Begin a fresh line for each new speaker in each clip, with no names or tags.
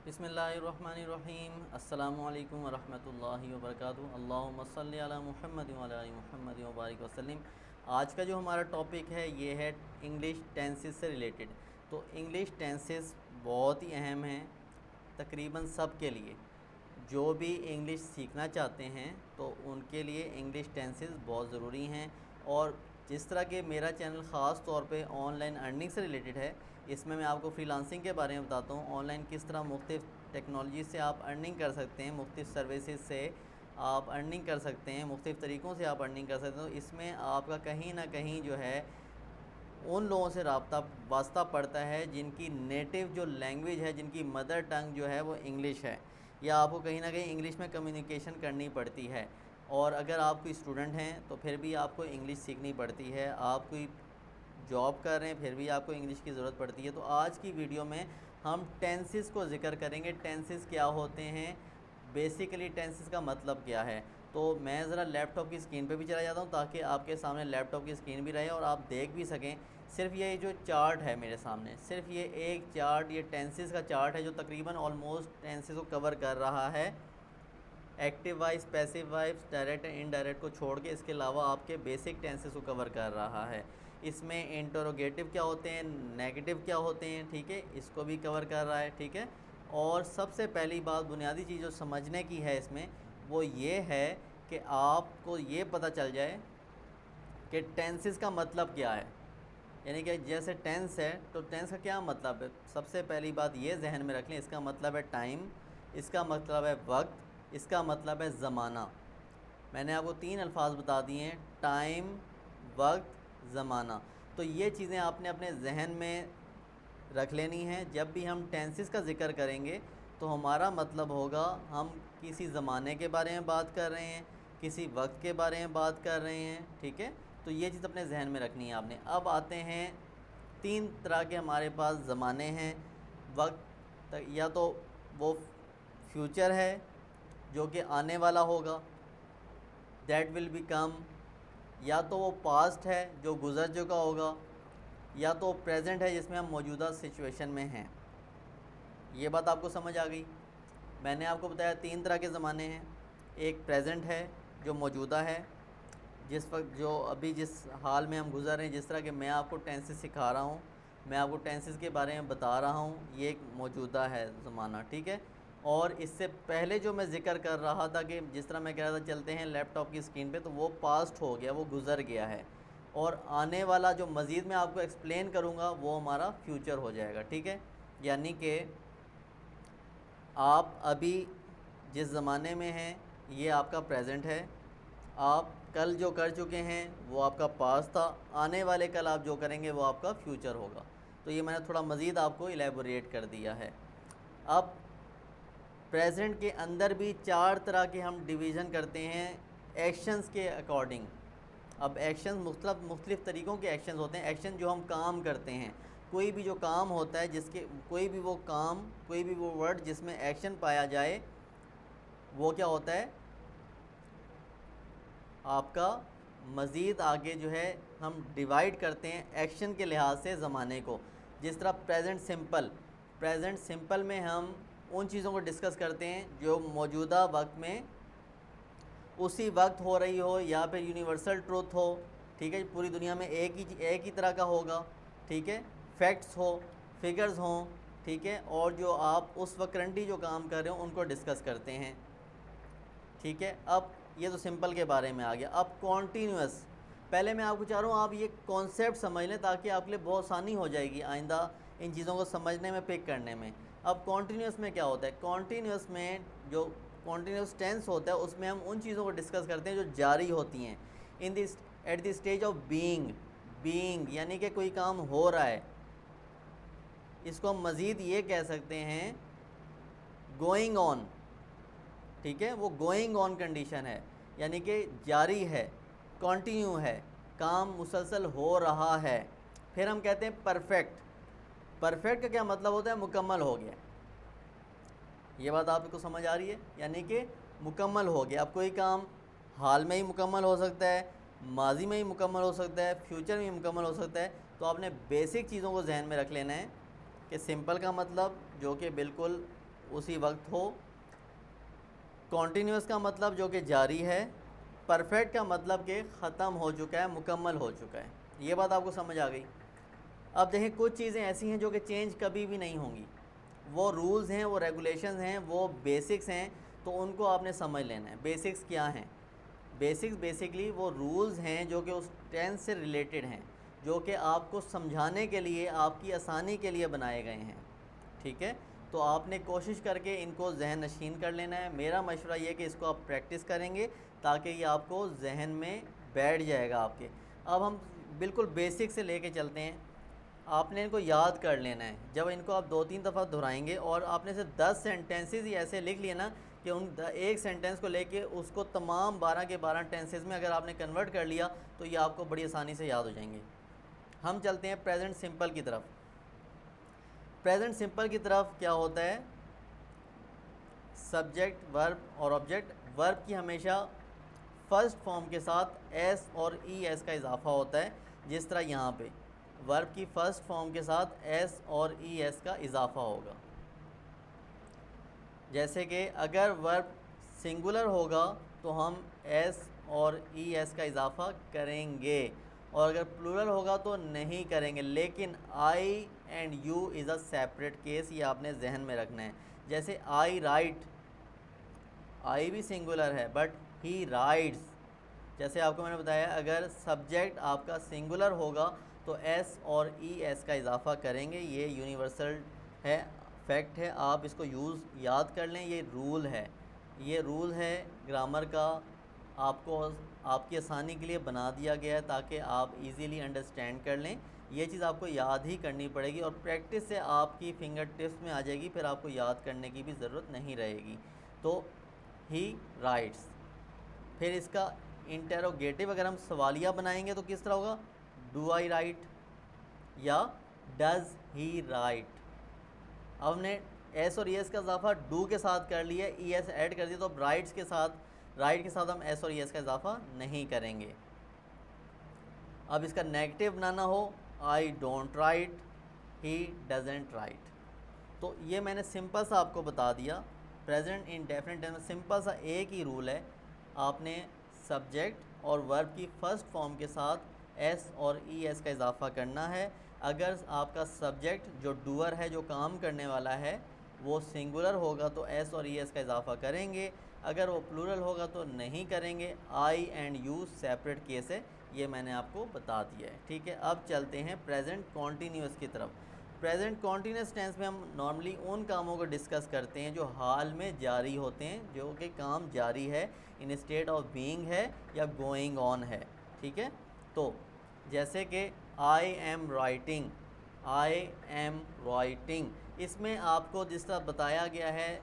बिस्मिल्लाहिर्रहमानिर्रहीम। अस्सलामु अलैकुम वरहमतुल्लाहि वबरकातुहू। अल्लाहुम्मा सल्लि अला मुहम्मद व अला आलि मुहम्मद व बारिक वसल्लिम। आज का जो हमारा टॉपिक है ये है इंग्लिश टेंसेस से रिलेटेड। तो इंग्लिश टेंसेस बहुत ही अहम हैं तकरीबन सब के लिए। जो भी इंग्लिश सीखना चाहते हैं तो उनके लिए इंग्लिश टेंसेस बहुत ज़रूरी हैं। और जिस तरह के मेरा चैनल ख़ास तौर पे ऑनलाइन अर्निंग से रिलेटेड है, इसमें मैं आपको फ्रीलांसिंग के बारे में बताता हूँ। ऑनलाइन किस तरह मुख्तलिफ़ टेक्नोलॉजी से आप अर्निंग कर सकते हैं, मुख्तलिफ़ सर्विसेज से आप अर्निंग कर सकते हैं, मुख्तलिफ़ तरीक़ों से आप अर्निंग कर सकते हैं। तो इसमें आपका कहीं ना कहीं जो है उन लोगों से वास्ता पड़ता है जिनकी नेटिव जो लैंग्वेज है, जिनकी मदर टंग जो है वो इंग्लिश है, या आपको कहीं ना कहीं इंग्लिश में कम्युनिकेशन करनी पड़ती है। और अगर आप कोई स्टूडेंट हैं तो फिर भी आपको इंग्लिश सीखनी पड़ती है। आप कोई जॉब कर रहे हैं फिर भी आपको इंग्लिश की ज़रूरत पड़ती है। तो आज की वीडियो में हम टेंसेस को ज़िक्र करेंगे। टेंसेस क्या होते हैं, बेसिकली टेंसेस का मतलब क्या है। तो मैं ज़रा लैपटॉप की स्क्रीन पे भी चला जाता हूँ ताकि आपके सामने लैपटॉप की स्क्रीन भी रहे और आप देख भी सकें। सिर्फ ये जो चार्ट है मेरे सामने, सिर्फ ये एक चार्ट, ये टेंसेस का चार्ट है जो तकरीबन ऑलमोस्ट टेंसेस को कवर कर रहा है। Active voice, passive wise, direct and indirect को छोड़ के इसके अलावा आपके बेसिक टेंसेस को कवर कर रहा है। इसमें इंटरोगेटिव क्या होते हैं, नेगेटिव क्या होते हैं, ठीक है, इसको भी कवर कर रहा है, ठीक है। और सबसे पहली बात, बुनियादी चीज़ जो समझने की है इसमें, वो ये है कि आपको ये पता चल जाए कि टेंसेस का मतलब क्या है। यानी कि जैसे टेंस है तो टेंस का क्या मतलब है। सबसे पहली बात ये जहन में रख लें, इसका मतलब है टाइम, इसका मतलब है वक्त, इसका मतलब है ज़माना। मैंने आपको 3 अल्फाज बता दिए हैं, टाइम, वक्त, ज़माना। तो ये चीज़ें आपने अपने जहन में रख लेनी हैं। जब भी हम टेंसेस का ज़िक्र करेंगे तो हमारा मतलब होगा हम किसी ज़माने के बारे में बात कर रहे हैं, किसी वक्त के बारे में बात कर रहे हैं, ठीक है। तो ये चीज़ अपने जहन में रखनी है आपने। अब आते हैं 3 तरह के हमारे पास ज़माने हैं। वक्त या तो वो फ्यूचर है जो कि आने वाला होगा, दैट विल बी कम, या तो वो पास्ट है जो गुज़र चुका होगा, या तो प्रेजेंट है जिसमें हम मौजूदा सिचुएशन में हैं। ये बात आपको समझ आ गई। मैंने आपको बताया 3 तरह के ज़माने हैं। एक प्रेजेंट है जो मौजूदा है, जिस वक्त जो अभी जिस हाल में हम गुज़र रहे हैं। जिस तरह के मैं आपको टेंसेस सिखा रहा हूँ, मैं आपको टेंसेस के बारे में बता रहा हूँ, ये एक मौजूदा है ज़माना, ठीक है। और इससे पहले जो मैं ज़िक्र कर रहा था कि जिस तरह मैं कह रहा था चलते हैं लैपटॉप की स्क्रीन पे, तो वो पास्ट हो गया, वो गुज़र गया है। और आने वाला जो मज़ीद मैं आपको एक्सप्लेन करूँगा वो हमारा फ्यूचर हो जाएगा, ठीक है। यानी कि आप अभी जिस ज़माने में हैं ये आपका प्रेजेंट है। आप कल जो कर चुके हैं वो आपका पास्ट था। आने वाले कल आप जो करेंगे वो आपका फ्यूचर होगा। तो ये मैंने थोड़ा मज़ीद आपको इलेबोरेट कर दिया है। अब प्रेजेंट के अंदर भी 4 तरह के हम डिवीज़न करते हैं एक्शंस के अकॉर्डिंग। अब एक्शन मुख्तलिफ़ तरीक़ों के एक्शन होते हैं। एक्शन जो हम काम करते हैं, कोई भी जो काम होता है, जिसके कोई भी वो काम, कोई भी वो वर्ड जिसमें एक्शन पाया जाए, वो क्या होता है आपका। मज़ीद आगे जो है हम डिवाइड करते हैं एक्शन के लिहाज से ज़माने को। जिस तरह प्रेजेंट सिंपल में हम उन चीज़ों को डिस्कस करते हैं जो मौजूदा वक्त में उसी वक्त हो रही हो, या फिर यूनिवर्सल ट्रूथ हो, ठीक है, पूरी दुनिया में एक ही तरह का होगा, ठीक है। फैक्ट्स हो, फिगर्स हों, ठीक है। और जो आप उस वक्त करंटली जो काम कर रहे हो उनको डिस्कस करते हैं, ठीक है। अब ये तो सिंपल के बारे में आ गया। अब कॉन्टीन्यूअस, पहले मैं आपको चाह रहा हूँ आप ये कॉन्सेप्ट समझ लें ताकि आपके लिए बहुत आसानी हो जाएगी आइंदा इन चीज़ों को समझने में, पिक करने में। अब कॉन्टीन्यूअस में क्या होता है, कॉन्टीन्यूअस में जो कॉन्टीन्यूअस टेंस होता है उसमें हम उन चीज़ों को डिस्कस करते हैं जो जारी होती हैं in this at the stage of being, यानी कि कोई काम हो रहा है। इसको हम मज़ीद ये कह सकते हैं गोइंग ऑन, ठीक है। वो गोइंग ऑन कंडीशन है, यानी कि जारी है, कंटिन्यू है, काम मुसलसल हो रहा है। फिर हम कहते हैं परफेक्ट का क्या मतलब होता है, मुकम्मल हो गया। ये बात आपको समझ आ रही है, यानी कि मुकम्मल हो गया। अब कोई काम हाल में ही मुकम्मल हो सकता है, माजी में ही मुकम्मल हो सकता है, फ्यूचर में ही मुकम्मल हो सकता है। तो आपने बेसिक चीज़ों को जहन में रख लेना है कि सिंपल का मतलब जो कि बिल्कुल उसी वक्त हो। कॉन्टीन्यूस का मतलब जो कि जारी है। परफेक्ट का मतलब कि ख़त्म हो चुका है, मुकम्मल हो चुका है। ये बात आपको समझ आ गई। अब देखें, कुछ चीज़ें ऐसी हैं जो कि चेंज कभी भी नहीं होंगी। वो रूल्स हैं, वो रेगुलेशंस हैं, वो बेसिक्स हैं, तो उनको आपने समझ लेना है। बेसिक्स क्या हैं? बेसिक्स बेसिकली वो रूल्स हैं जो कि उस टेंस से रिलेटेड हैं, जो कि आपको समझाने के लिए, आपकी आसानी के लिए बनाए गए हैं। ठीक है, तो आपने कोशिश करके इनको जहन नशीन कर लेना है। मेरा मशवरा ये कि इसको आप प्रैक्टिस करेंगे ताकि ये आपको जहन में बैठ जाएगा आपके। अब हम बिल्कुल बेसिक से लेके चलते हैं। आपने इनको याद कर लेना है। जब इनको आप 2-3 दफ़ा दोहराएंगे और आपने से 10 सेंटेंसेस ही ऐसे लिख लिए ना कि उन एक सेंटेंस को लेके उसको तमाम 12 के 12 टेंसेस में अगर आपने कन्वर्ट कर लिया तो ये आपको बड़ी आसानी से याद हो जाएंगे। हम चलते हैं प्रेजेंट सिंपल की तरफ। प्रेजेंट सिंपल की तरफ क्या होता है? सब्जेक्ट, वर्ब और ऑब्जेक्ट। वर्ब की हमेशा फर्स्ट फॉर्म के साथ एस और ई एस का इजाफा होता है। जिस तरह यहाँ पे वर्ब की फ़र्स्ट फॉर्म के साथ एस और ई एस का इजाफा होगा। जैसे कि अगर वर्ब सिंगुलर होगा तो हम एस और ई एस का इजाफा करेंगे, और अगर प्लूरल होगा तो नहीं करेंगे। लेकिन I and you is a separate case, ये आपने जहन में रखना है। जैसे आई राइट, आई भी सिंगुलर है बट ही राइट्स। जैसे आपको मैंने बताया, अगर सब्जेक्ट आपका सिंगुलर होगा तो एस और ई एस का इजाफा करेंगे। ये यूनिवर्सल है, फैक्ट है, आप इसको याद कर लें। ये रूल है, ये रूल है ग्रामर का, आपको आपकी आसानी के लिए बना दिया गया है ताकि आप इजीली अंडरस्टैंड कर लें। ये चीज़ आपको याद ही करनी पड़ेगी और प्रैक्टिस से आपकी फिंगर टिप्स में आ जाएगी, फिर आपको याद करने की भी ज़रूरत नहीं रहेगी। तो ही राइट्स। फिर इसका इंटेरोगेटिव अगर हम सवालिया बनाएंगे तो किस तरह होगा? डू आई राइट या डज़ ही राइट। अब हमने एस और ई एस का इजाफा डू के साथ कर लिया, ई एस ऐड कर दिया, तो अब राइट के साथ हम एस और ई एस का इजाफा नहीं करेंगे। अब इसका नेगेटिव बनाना हो, I don't write, he doesn't right. तो ये मैंने सिंपल सा आपको बता दिया। प्रेजेंट इंडेफिनिट टेंस में सिंपल सा एक ही रूल है, आपने सब्जेक्ट और वर्ब की फ़र्स्ट फॉर्म के साथ एस और ई एस का इजाफा करना है। अगर आपका सब्जेक्ट जो डूअर है, जो काम करने वाला है, वो सिंगुलर होगा तो एस और ई एस का इजाफा करेंगे। अगर वो प्लूरल होगा तो नहीं करेंगे। आई एंड यू सेपरेट केस है, ये मैंने आपको बता दिया है। ठीक है, अब चलते हैं प्रेजेंट कॉन्टीन्यूअस की तरफ। प्रेजेंट कॉन्टीन्यूअस टेंस में हम नॉर्मली उन कामों को डिस्कस करते हैं जो हाल में जारी होते हैं, जो कि काम जारी है, इन स्टेट ऑफ बीइंग है या गोइंग ऑन है। ठीक है, तो जैसे कि I am writing, I am writing, इसमें आपको जिस तरह बताया गया है,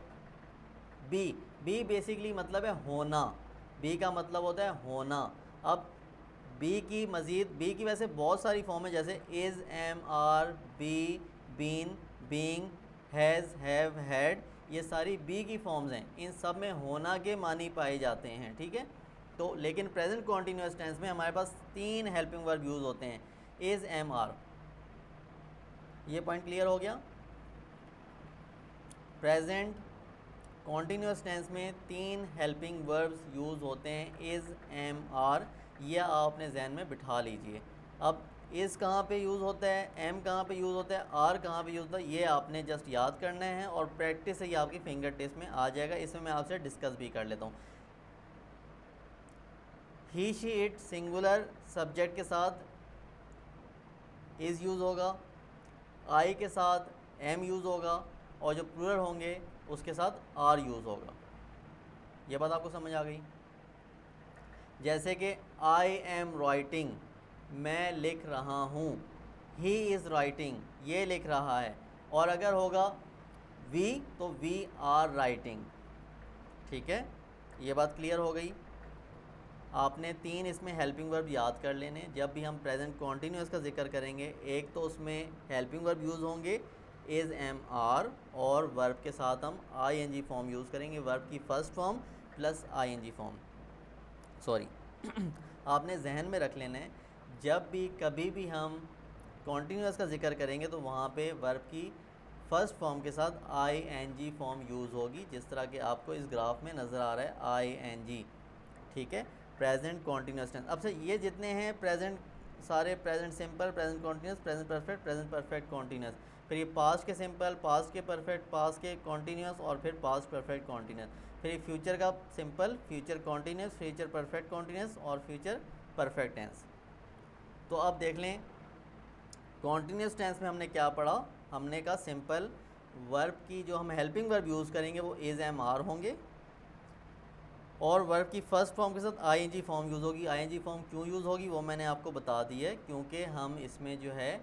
बी बेसिकली मतलब है होना। बी का मतलब होता है होना। अब बी की मज़ीद, बी की वैसे बहुत सारी फॉर्म है, जैसे is, am, are, be, been, being, has, have, had, ये सारी बी की फॉर्म्स हैं। इन सब में होना के मानी पाए जाते हैं। ठीक है, तो लेकिन प्रेजेंट कॉन्टीन्यूअस टेंस में हमारे पास 3 हेल्पिंग वर्ब यूज़ होते हैं, इज़, एम, आर। ये पॉइंट क्लियर हो गया? प्रेजेंट कॉन्टीन्यूअस टेंस में 3 हेल्पिंग वर्ब्स यूज़ होते हैं, इज़, एम, आर। यह आपने जहन में बिठा लीजिए। अब इज़ कहाँ पे यूज़ होता है, एम कहाँ पे यूज़ होता है, आर कहाँ पे यूज़ होता है, ये आपने जस्ट याद करना है और प्रैक्टिस से ही आपकी फिंगर टिप्स में आ जाएगा। इसमें मैं आपसे डिस्कस भी कर लेता हूँ। ही, शी, इट सिंगुलर सब्जेक्ट के साथ इज़ यूज़ होगा, आई के साथ एम यूज़ होगा, और जो प्लूरल होंगे उसके साथ आर यूज़ होगा। ये बात आपको समझ आ गई? जैसे कि आई एम राइटिंग, मैं लिख रहा हूँ, ही इज़ राइटिंग, ये लिख रहा है, और अगर होगा वी तो वी आर राइटिंग। ठीक है, ये बात क्लियर हो गई? आपने 3 इसमें हेल्पिंग वर्ब याद कर लेने। जब भी हम प्रेजेंट कॉन्टीन्यूअस का जिक्र करेंगे, एक तो उसमें हेल्पिंग वर्ब यूज़ होंगे इज़, एम, आर, और वर्ब के साथ हम I N G form use करेंगे, वर्ब की first form plus I N G form. Sorry आपने जहन में रख लेना है, जब भी कभी भी हम कॉन्टीन्यूअस का जिक्र करेंगे तो वहाँ पे वर्ब की फर्स्ट फॉर्म के साथ ing फॉर्म यूज़ होगी, जिस तरह के आपको इस ग्राफ में नज़र आ रहा है ing, ठीक है। प्रेजेंट कॉन्टीन्यूस टेंस, अब से ये जितने हैं प्रेजेंट, सारे present simple, present continuous, present perfect continuous, फिर ये पास्ट के सिंपल, पास्ट के परफेक्ट, पास्ट के कॉन्टीन्यूस और फिर पास्ट परफेक्ट कॉन्टीन्यूस, फिर ये फ्यूचर का simple, future continuous, future perfect continuous और फ्यूचर परफेक्ट टेंस। तो अब देख लें कॉन्टीन्यूस टेंस में हमने क्या पढ़ा, हमने कहा सिंपल वर्ब की जो हम हेल्पिंग वर्ब यूज़ करेंगे वो इज़ एम आर होंगे, और वर्ब की फ़र्स्ट फॉर्म के साथ ing फॉर्म यूज़ होगी। ing फॉर्म क्यों यूज़ होगी वो मैंने आपको बता दी है, क्योंकि हम इसमें जो है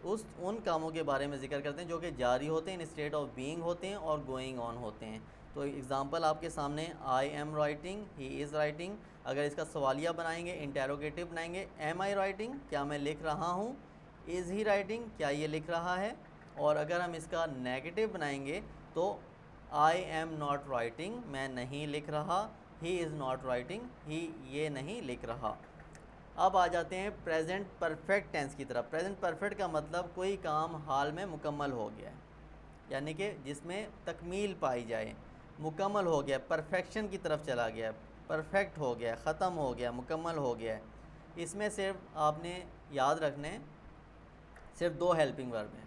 उन कामों के बारे में ज़िक्र करते हैं जो कि जारी होते हैं, इन स्टेट ऑफ बीइंग होते हैं और गोइंग ऑन होते हैं। तो एग्ज़ाम्पल आपके सामने, I am writing, he is writing. अगर इसका सवालिया बनाएंगे, इंटेरोगेटिव बनाएंगे, एम आई राइटिंग, क्या मैं लिख रहा हूँ, इज़ ही राइटिंग, क्या ये लिख रहा है। और अगर हम इसका नेगेटिव बनाएंगे तो आई एम नॉट राइटिंग, मैं नहीं लिख रहा, ही इज़ नॉट राइटिंग, ही ये नहीं लिख रहा। अब आ जाते हैं प्रेजेंट परफेक्ट टेंस की तरफ। प्रेजेंट परफेक्ट का मतलब कोई काम हाल में मुकम्मल हो गया है, यानी कि जिसमें तकमील पाई जाए, मुकम्मल हो गया, परफेक्शन की तरफ चला गया, परफेक्ट हो गया, ख़त्म हो गया, मुकम्मल हो गया है। इसमें सिर्फ आपने याद रखने सिर्फ दो हेल्पिंग वर्ब हैं।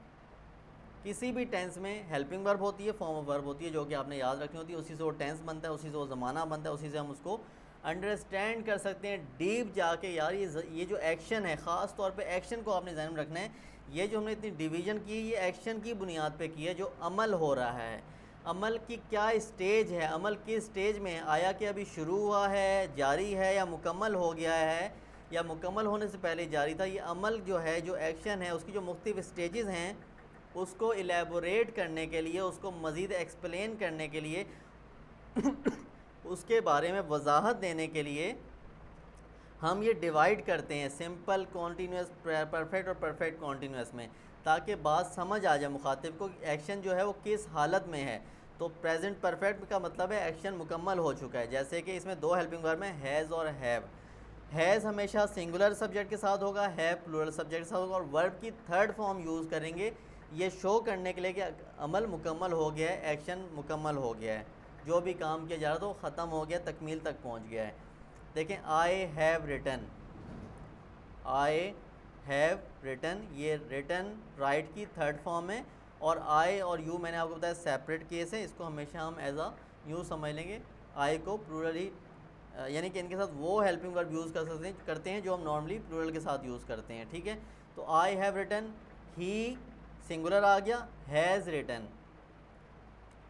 किसी भी टेंस में हेल्पिंग वर्ब होती है, फॉर्म ऑफ वर्ब होती है, जो कि आपने याद रखनी होती है, उसी से वो टेंस बनता है, उसी से वो ज़माना बनता है, उसी से हम उसको अंडरस्टैंड कर सकते हैं डीप जाके। यार ये जो एक्शन है, ख़ास तौर पे एक्शन को आपने ध्यान में रखना है। ये जो हमने इतनी डिवीज़न की, ये एक्शन की बुनियाद पे की है, जो अमल हो रहा है। अमल की क्या स्टेज है, अमल किस स्टेज में आया, कि अभी शुरू हुआ है, जारी है, या मुकम्मल हो गया है, या मुकम्मल होने से पहले जारी था। ये अमल जो है, जो एक्शन है, उसकी जो मुख्तलिफ स्टेजेस हैं, उसको एलेबोरेट करने के लिए, उसको मज़ीद एक्सप्लेन करने के लिए उसके बारे में वजाहत देने के लिए हम ये डिवाइड करते हैं सिंपल, कॉन्टीन्यूस, परफेक्ट और परफेक्ट कॉन्टीन्यूस में, ताकि बात समझ आ जाए मुखातिब को एक्शन जो है वो किस हालत में है। तो प्रेजेंट परफेक्ट का मतलब है एक्शन मुकम्मल हो चुका है। जैसे कि इसमें दो हेल्पिंग वर्ब हैं, हैज़ और हैव। हैज़ हमेशा सिंगुलर सब्जेक्ट के साथ होगा, हैव प्लूरल सब्जेक्ट के साथ होगा, और वर्ब की थर्ड फॉर्म यूज़ करेंगे ये शो करने के लिए कि अमल मुकम्मल हो गया है, एक्शन मुकम्मल हो गया है, जो भी काम किया जा रहा था वो ख़त्म हो गया, तकमील तक पहुंच गया है। देखें, I have written, I have written, ये रिटन राइट की थर्ड फॉर्म है, और आई और यू मैंने आपको बताया सेपरेट केस है, इसको हमेशा हम एज आ यू समझ लेंगे। आई को प्लूरल ही, यानी कि इनके साथ वो हेल्पिंग वर्ब यूज़ करते हैं जो हम नॉर्मली प्लूरल के साथ यूज़ करते हैं, ठीक है। तो I have written, he singular आ गया, हैज़ रिटन,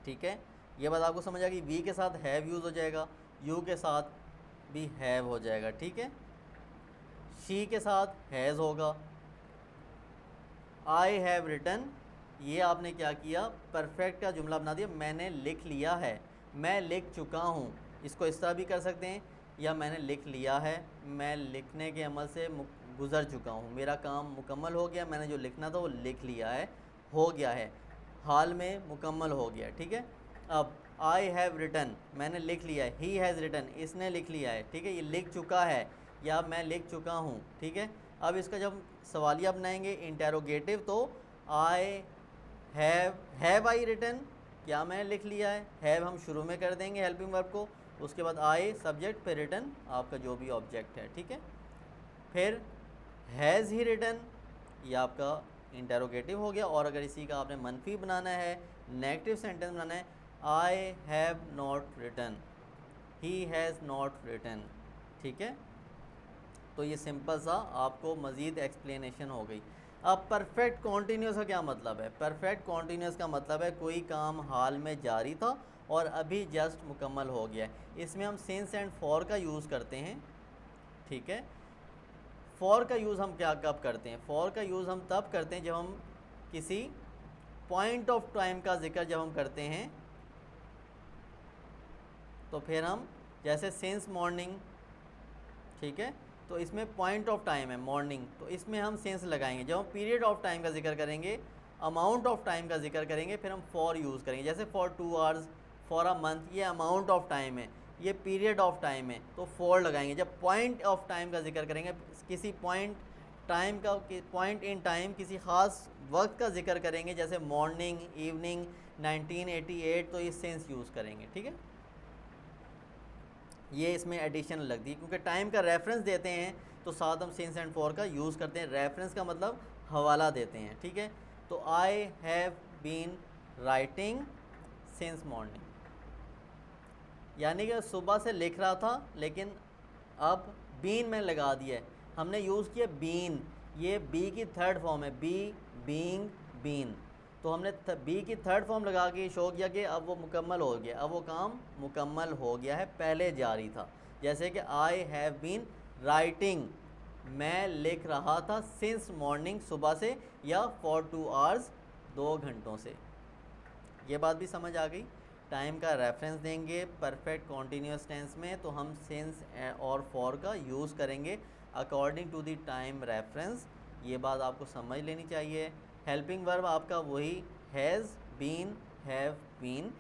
ठीक है। ये बात आपको समझ आ गई। वी के साथ हैव यूज़ हो जाएगा, यू के साथ भी हैव हो जाएगा, ठीक है। शी के साथ हैज़ होगा। आई हैव रिटन, ये आपने क्या किया, परफेक्ट का जुमला बना दिया, मैंने लिख लिया है, मैं लिख चुका हूँ। इसको इस तरह भी कर सकते हैं, या मैंने लिख लिया है, मैं लिखने के अमल से गुज़र चुका हूँ, मेरा काम मुकम्मल हो गया, मैंने जो लिखना था वो लिख लिया है, हो गया है, हाल में मुकम्मल हो गया, ठीक है। अब आई हैव रिटन, मैंने लिख लिया है, ही हैज़ रिटन, इसने लिख लिया है, ठीक है, ये लिख चुका है या मैं लिख चुका हूँ, ठीक है। अब इसका जब सवालिया बनाएंगे इंटेरोगेटिव, तो आई हैव आई रिटन, क्या मैंने लिख लिया है, हैव हम शुरू में कर देंगे हेल्पिंग वर्ब को, उसके बाद आई सब्जेक्ट, फिर रिटन आपका जो भी ऑब्जेक्ट है, ठीक है। फिर हैज़ ही रिटन, ये आपका इंटेरोगेटिव हो गया। और अगर इसी का आपने मनफी बनाना है, नेगेटिव सेंटेंस बनाना है, I have not written, he has not written, ठीक है। तो ये सिंपल सा आपको मज़ीद एक्सप्लेनेशन हो गई। अब परफेक्ट कॉन्टीन्यूस का क्या मतलब है। परफेक्ट कॉन्टीन्यूस का मतलब है कोई काम हाल में जारी था और अभी जस्ट मुकम्मल हो गया है। इसमें हम सिंस एंड फॉर का यूज़ करते हैं, ठीक है। फॉर का यूज़ हम क्या कब करते हैं, फॉर का यूज़ हम तब करते हैं जब हम किसी पॉइंट ऑफ टाइम का जिक्र जब हम करते हैं, तो फिर हम जैसे सिंस मॉर्निंग, ठीक है, तो इसमें पॉइंट ऑफ टाइम है मॉर्निंग, तो इसमें हम सिंस लगाएंगे। जब हम पीरियड ऑफ टाइम का जिक्र करेंगे, अमाउंट ऑफ टाइम का जिक्र करेंगे, फिर हम फॉर यूज़ करेंगे। जैसे for 2 hours, for a month, ये अमाउंट ऑफ टाइम है, ये पीरियड ऑफ टाइम है, तो फॉर लगाएंगे। जब पॉइंट ऑफ टाइम का जिक्र करेंगे, किसी पॉइंट टाइम का पॉइंट इन टाइम किसी ख़ास वक्त का जिक्र करेंगे, जैसे मॉर्निंग, इवनिंग, 1988, तो ये सिंस यूज़ करेंगे। ठीक है, ये इसमें एडिशन लगती है क्योंकि टाइम का रेफरेंस देते हैं तो साथ हम सिंस एंड फॉर का यूज़ करते हैं। रेफरेंस का मतलब हवाला देते हैं। ठीक है, तो I have been writing since morning, यानी कि सुबह से लिख रहा था, लेकिन अब बीन में लगा दिया है, हमने यूज़ किया बीन। ये बी की थर्ड फॉर्म है, बी, बीइंग, बीन, तो हमने बी की थर्ड फॉर्म लगा के शो किया कि अब वो मुकम्मल हो गया, अब वो काम मुकम्मल हो गया है, पहले जारी था। जैसे कि आई हैव बीन राइटिंग, मैं लिख रहा था, सिंस मॉर्निंग, सुबह से, या फॉर 2 आवर्स, 2 घंटों से। ये बात भी समझ आ गई। टाइम का रेफरेंस देंगे परफेक्ट कॉन्टीन्यूस टेंस में तो हम सिंस और फॉर का यूज़ करेंगे according to the time reference. ये बात आपको समझ लेनी चाहिए। हेल्पिंग वर्ब आपका वही has been, have been.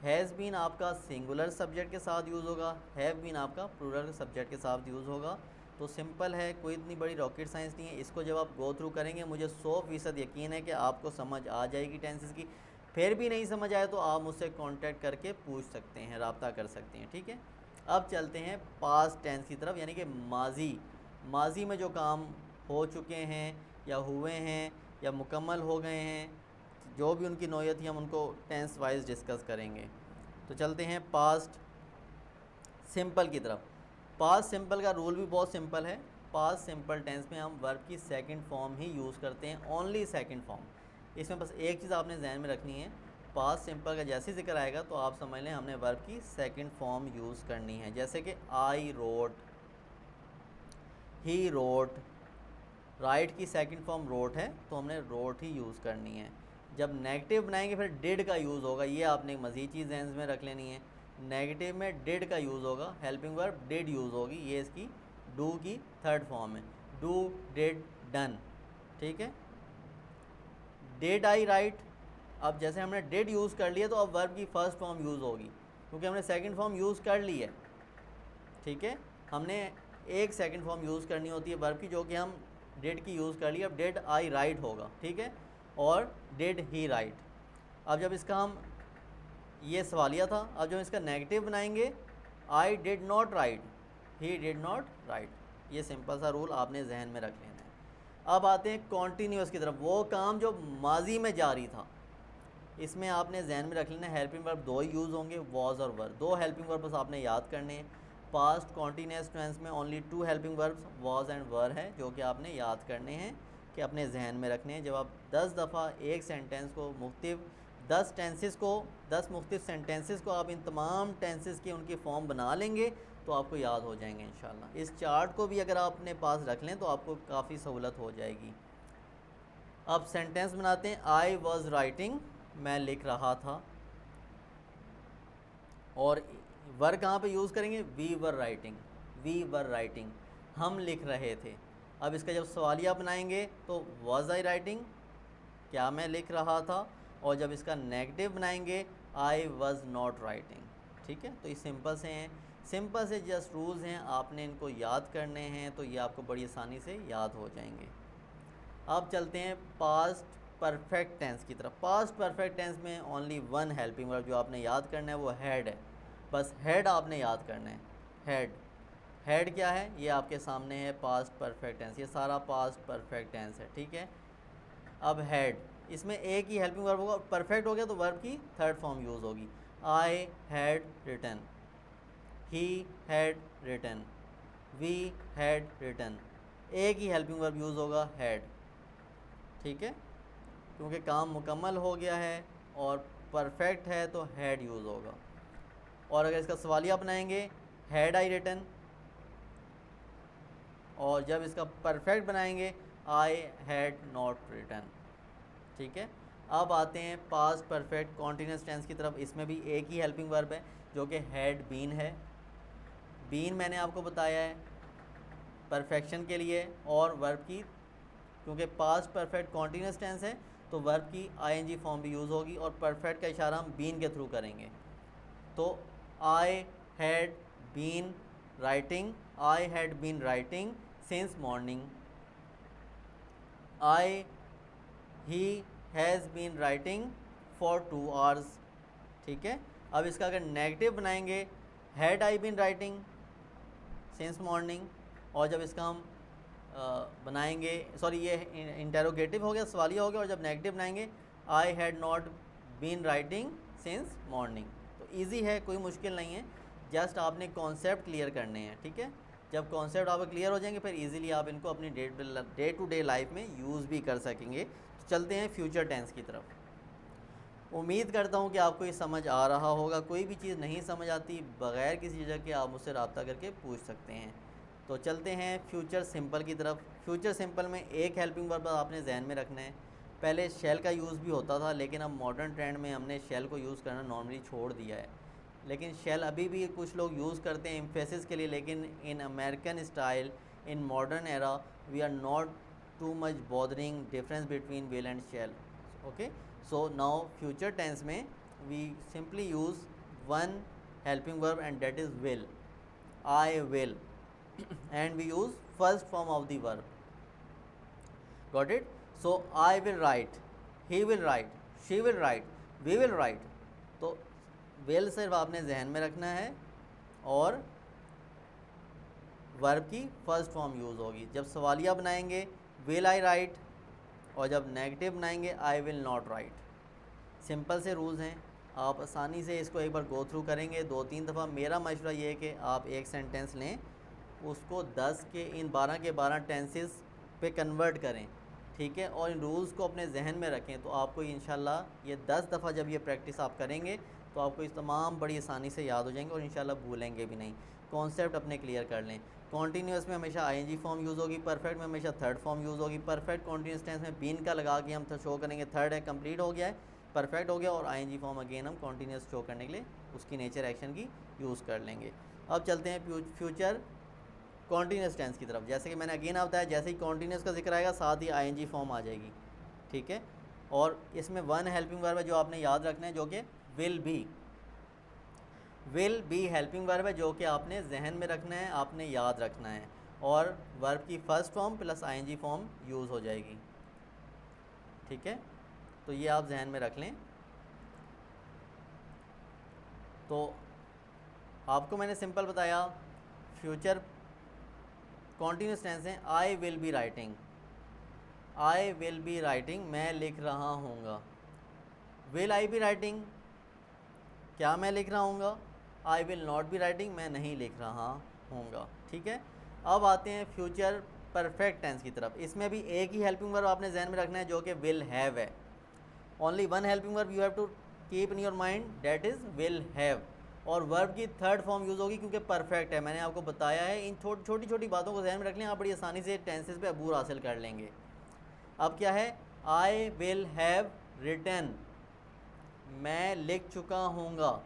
Has been आपका सिंगुलर सब्जेक्ट के साथ यूज़ होगा, हैव बीन आपका प्लूरल सब्जेक्ट के साथ यूज़ होगा। तो सिंपल है, कोई इतनी बड़ी रॉकेट साइंस नहीं है। इसको जब आप गो थ्रू करेंगे, मुझे 100% यकीन है कि आपको समझ आ जाएगी टेंसेस की। फिर भी नहीं समझ आए तो आप मुझसे कांटेक्ट करके पूछ सकते हैं, रब्ता कर सकते हैं। ठीक है, अब चलते हैं पास्ट टेंस की तरफ, यानी कि माजी में जो काम हो चुके हैं या हुए हैं या मुकम्मल हो गए हैं, जो भी उनकी नौयत थी, हम उनको टेंस वाइज डिस्कस करेंगे। तो चलते हैं पास्ट सिंपल की तरफ। पास्ट सिंपल का रूल भी बहुत सिंपल है। पास्ट सिंपल टेंस में हम वर्ब की सेकंड फॉर्म ही यूज़ करते हैं, ओनली सेकंड फॉर्म। इसमें बस एक चीज़ आपने जहन में रखनी है, पास्ट सिंपल का जैसे ही जिक्र आएगा तो आप समझ लें हमने वर्ब की सेकंड फॉर्म यूज़ करनी है। जैसे कि I wrote, he wrote, right की सेकंड फॉर्म रोट है तो हमने रोट ही यूज़ करनी है। जब नेगेटिव बनाएंगे फिर डिड का यूज़ होगा, ये आपने एक मज़ीद चीज़ जहन में रख लेनी है। नेगेटिव में डिड का यूज़ होगा, हेल्पिंग वर्ब डिड यूज़ होगी, ये इसकी डू की थर्ड फॉर्म है, डू, डिड, डन। ठीक है, डिड आई राइट, अब जैसे हमने डिड यूज़ कर लिया तो अब वर्ब की फर्स्ट फॉर्म यूज़ होगी क्योंकि हमने सेकंड फॉर्म यूज़ कर ली है। ठीक है, हमने एक सेकंड फॉर्म यूज़ करनी होती है वर्ब की, जो कि हम डिड की यूज़ कर ली। अब डिड आई राइट होगा, ठीक है, और डिड ही राइट। अब जब इसका हम, ये सवालिया था, अब जब इसका नेगेटिव बनाएंगे, I did not right, he did not right. ये सिंपल सा रूल आपने जहन में रख लेना है। अब आते हैं कॉन्टीन्यूस की तरफ, वो काम जो माजी में जारी था। इसमें आपने जहन में रख लेना है हेल्पिंग वर्ब 2 ही यूज़ होंगे, वॉज और वर। 2 हेल्पिंग वर्ब बस आपने याद करने हैं। पास्ट कॉन्टीन्यूस टेंस में only 2 helping verbs was and were है, जो कि आपने याद करने हैं, कि अपने जहन में रखने हैं। जब आप 10 दफ़ा एक सेंटेंस को मुख्तलिफ 10 टेंसेस को 10 मुख्तलिफ सेंटेंसेस को आप इन तमाम टेंसेस की उनकी फॉर्म बना लेंगे तो आपको याद हो जाएंगे इंशाल्लाह। इस चार्ट को भी अगर आप अपने पास रख लें तो आपको काफ़ी सहूलत हो जाएगी। अब सेंटेंस बनाते हैं। आई वॉज राइटिंग, मैं लिख रहा था, और वर कहाँ पे यूज़ करेंगे, we were writing, we were writing, हम लिख रहे थे। अब इसका जब सवालिया बनाएंगे तो वॉज आई राइटिंग, क्या मैं लिख रहा था, और जब इसका नेगेटिव बनाएंगे आई वॉज नॉट राइटिंग। ठीक है, तो ये सिंपल से हैं, सिंपल से जस्ट रूल्स हैं, आपने इनको याद करने हैं तो ये आपको बड़ी आसानी से याद हो जाएंगे। अब चलते हैं पास्ट परफेक्ट टेंस की तरफ। पास्ट परफेक्ट टेंस में ओनली 1 हेल्पिंग वर्ब जो आपने याद करना है वो हेड है। बस हेड आपने याद करना है। हेड, हेड क्या है, ये आपके सामने है, पास्ट परफेक्ट टेंस, ये सारा पास्ट परफेक्ट टेंस है। ठीक है, अब हेड, इसमें एक ही हेल्पिंग वर्ब होगा, परफेक्ट हो गया तो वर्ब की थर्ड फॉर्म यूज़ होगी। I had written, he had written, we had written, एक ही हेल्पिंग वर्ब यूज़ होगा, हैड। ठीक है, क्योंकि काम मुकम्मल हो गया है और परफेक्ट है तो हैड यूज़ होगा। और अगर इसका सवालिया बनाएंगे, हैड आई रिटन, और जब इसका परफेक्ट बनाएंगे, आई हैड नॉट रिटन। ठीक है, अब आते हैं पास्ट परफेक्ट कॉन्टीन्यूअस टेंस की तरफ। इसमें भी एक ही हेल्पिंग वर्ब है जो कि हैड बीन है। बीन मैंने आपको बताया है परफेक्शन के लिए, और वर्ब की, क्योंकि पास्ट परफेक्ट कॉन्टीन्यूअस टेंस है तो वर्ब की आईएनजी फॉर्म भी यूज़ होगी, और परफेक्ट का इशारा हम बीन के थ्रू करेंगे। तो I had been writing, I had been writing since morning. He has been writing for 2 hours। ठीक है, अब इसका अगर नेगेटिव बनाएंगे, had I been writing since morning, और जब इसका हम बनाएंगे, सॉरी ये इंटेरोगेटिव हो गया, सवालिया हो गया, और जब नेगेटिव बनाएंगे I had not been writing since morning. तो इजी है, कोई मुश्किल नहीं है, जस्ट आपने कॉन्सेप्ट क्लियर करने हैं। ठीक है, जब कॉन्सेप्ट आप क्लियर हो जाएंगे फिर इजीली आप इनको अपनी डे टू डे लाइफ में यूज़ भी कर सकेंगे। तो चलते हैं फ्यूचर टेंस की तरफ। उम्मीद करता हूँ कि आपको ये समझ आ रहा होगा। कोई भी चीज़ नहीं समझ आती, बग़ैर किसी चीज़ के आप मुझसे रब्ता करके पूछ सकते हैं। तो चलते हैं फ्यूचर सिंपल की तरफ। फ्यूचर सिंपल में एक हेल्पिंग वर्ब आपने जहन में रखना है। पहले शेल का यूज़ भी होता था, लेकिन अब मॉडर्न ट्रेंड में हमने शेल को यूज़ करना नॉर्मली छोड़ दिया है, लेकिन शेल अभी भी कुछ लोग यूज़ करते हैं एम्फेसिस के लिए। लेकिन in American style, in modern era, we are not too much bothering difference between will and shall. Okay, so now future tense में we simply use one helping verb and that is will, I will, and we use first form of the verb. Got it? So I will write, he will write, she will write, we will write. तो will सिर्फ आपने जहन में रखना है और verb की first form use होगी। जब सवालिया बनाएंगे will I write, और जब नेगेटिव बनाएंगे I will not write। Simple से रूल्स हैं, आप आसानी से इसको एक बार गो थ्रू करेंगे 2-3 दफ़ा। मेरा मशवरा ये है कि आप एक सेंटेंस लें, उसको 10 के इन 12 के 12 टेंसेस पे कन्वर्ट करें। ठीक है, और इन रूल्स को अपने जहन में रखें, तो आपको इंशाल्लाह ये 10 दफ़ा जब ये प्रैक्टिस आप करेंगे तो आपको इस तमाम बड़ी आसानी से याद हो जाएंगे और इंशाल्लाह भूलेंगे भी नहीं। कॉन्सेप्ट अपने क्लियर कर लें। कॉन्टीन्यूस में हमेशा आईएनजी फॉर्म यूज़ होगी, परफेक्ट में हमेशा थर्ड फॉर्म यूज़ होगी। परफेक्ट कॉन्टीन्यूस टेंस में बीन का लगा के हम शो करेंगे, थर्ड है, कंप्लीट हो गया है, परफेक्ट हो गया, और आईएनजी फॉर्म अगेन हम कॉन्टीन्यूस शो करने के लिए उसकी नेचर एक्शन की यूज़ कर लेंगे। अब चलते हैं फ्यूचर कॉन्टीन्यूस टेंस की तरफ। जैसे कि मैंने अगेन आप बताया, जैसे ही कॉन्टीन्यूस का जिक्र आएगा साथ ही आईएनजी फॉर्म आ जाएगी। ठीक है, और इसमें वन हेल्पिंग वर्ब है जो आपने याद रखना है, जो कि विल बी हेल्पिंग वर्ब है, जो कि आपने जहन में रखना है, आपने याद रखना है, और वर्ब की first form plus ING form use हो जाएगी। ठीक है, तो ये आप जहन में रख लें। तो आपको मैंने सिंपल बताया फ्यूचर कॉन्टीन्यूस टेंस है, आई विल बी राइटिंग, मैं लिख रहा हूँगा। विल आई बी राइटिंग, क्या मैं लिख रहा हूँगा? I will not be writing, मैं नहीं लिख रहा हूँगा। ठीक है, अब आते हैं फ्यूचर परफेक्ट टेंस की तरफ। इसमें भी एक ही हेल्पिंग वर्ब आपने जहन में रखना है, जो कि विल हैव है। Only one helping verb you have to keep in your mind, that is will have, और वर्ब की थर्ड फॉर्म यूज़ होगी क्योंकि परफेक्ट है। मैंने आपको बताया है, इन छोटी छोटी बातों को ध्यान में रख लें, आप बड़ी आसानी से टेंसेस पे अबूर हासिल कर लेंगे। अब क्या है? आई विल हैव रिटन, मैं लिख चुका हूँगा।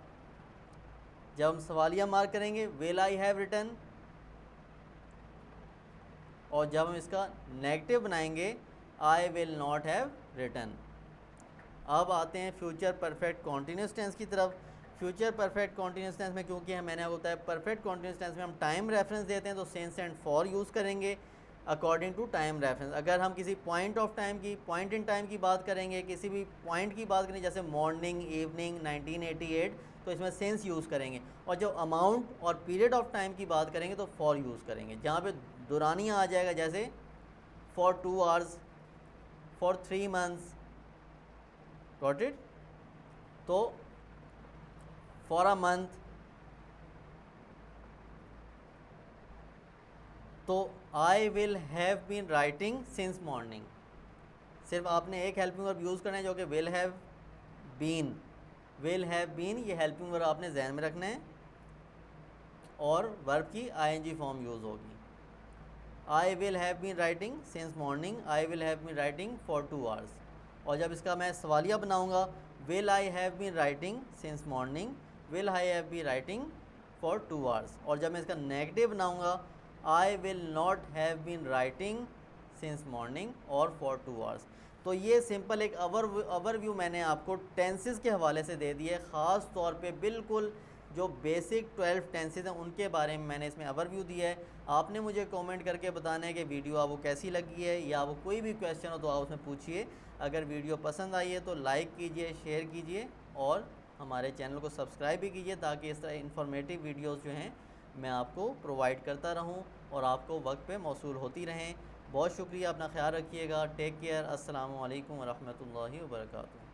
जब हम सवालिया मार्क करेंगे विल आई हैव रिटन, और जब हम इसका नेगेटिव बनाएंगे I will not have written. अब आते हैं फ्यूचर परफेक्ट कॉन्टीन्यूस टेंस की तरफ। फ्यूचर परफेक्ट कॉन्टीन्यूस टेंस में क्योंकि मैंने आपको बताया परफेक्ट कॉन्टीन्यूस टेंस में हम टाइम रेफरेंस देते हैं, तो सिंस एंड फॉर यूज़ करेंगे अकॉर्डिंग टू टाइम रेफरेंस। अगर हम किसी पॉइंट इन टाइम की बात करेंगे, किसी भी पॉइंट की बात करें, जैसे मॉर्निंग, इवनिंग, 1988, तो इसमें सिंस यूज़ करेंगे। और जब अमाउंट और पीरियड ऑफ टाइम की बात करेंगे तो फॉर यूज़ करेंगे। जहाँ पे दुरानिया आ जाएगा, जैसे for 2 hours, for 3 months, got it. तो फॉर अ मंथ, तो I will have been writing since morning. सिर्फ आपने एक हेल्पिंग वर्ब यूज़ करना है, जो कि विल हैव बीन। ये हेल्पिंग वर्ब आपने जहन में रखना है, और वर्ब की आईएनजी फॉर्म यूज़ होगी। I will have been writing since morning, I will have been writing for 2 hours। और जब इसका मैं सवालिया बनाऊंगा, will I have been writing since morning, will I have been writing for 2 hours। और जब मैं इसका नेगेटिव बनाऊंगा, I will not have been writing since morning और फॉर 2 hours। तो ये सिंपल एक ओवरव्यू मैंने आपको टेंसेस के हवाले से दे दिए, ख़ास तौर पे बिल्कुल जो बेसिक 12 टेंसेस हैं उनके बारे में मैंने इसमें ओवरव्यू दिया है। आपने मुझे कमेंट करके बताना है कि वीडियो आपको कैसी लगी है, या आपको कोई भी क्वेश्चन हो तो आप उसमें पूछिए। अगर वीडियो पसंद आई है तो लाइक कीजिए, शेयर कीजिए और हमारे चैनल को सब्सक्राइब भी कीजिए, ताकि इस तरह इन्फॉर्मेटिव वीडियोज़ जो हैं मैं आपको प्रोवाइड करता रहूं और आपको वक्त पे मौसूल होती रहें। बहुत शुक्रिया, अपना ख्याल रखिएगा। Take care. अस्सलामु अलैकुम वरहमतुल्लाहि वबरकातुहू।